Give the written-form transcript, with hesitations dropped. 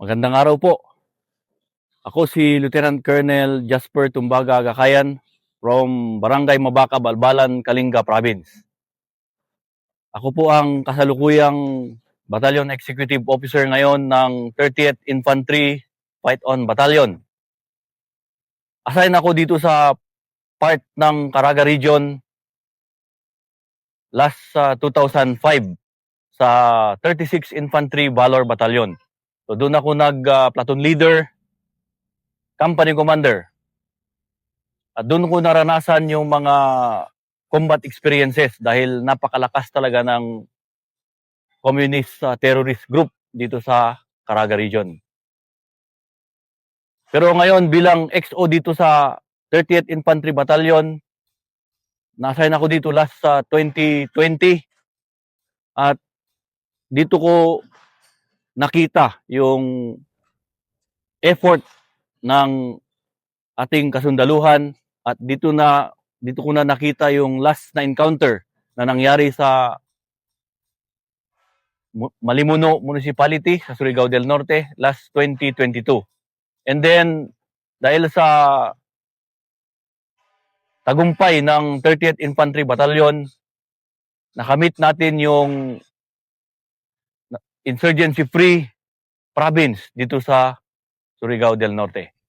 Magandang araw po. Ako si Lieutenant Colonel Jasper Tumbaga Gakayan from Barangay Mabaca, Balbalan, Kalinga Province. Ako po ang kasalukuyang Battalion Executive Officer ngayon ng 30th Infantry Fight-On Battalion. Assign ako dito sa part ng Caraga Region last 2005 sa 36 Infantry Valor Battalion. So doon ako platoon leader, company commander. At doon ko naranasan yung mga combat experiences dahil napakalakas talaga ng communist terrorist group dito sa Caraga Region. Pero ngayon bilang XO dito sa 30th Infantry Battalion, na-assign ako dito last sa 2020 at dito ko nakita yung effort ng ating kasundaluhan at dito ko na nakita yung last na encounter na nangyari sa Malimuno Municipality sa Surigao del Norte last 2022. And then dahil sa tagumpay ng 30th Infantry Battalion, nakamit natin yung insurgency-free province dito sa Surigao del Norte.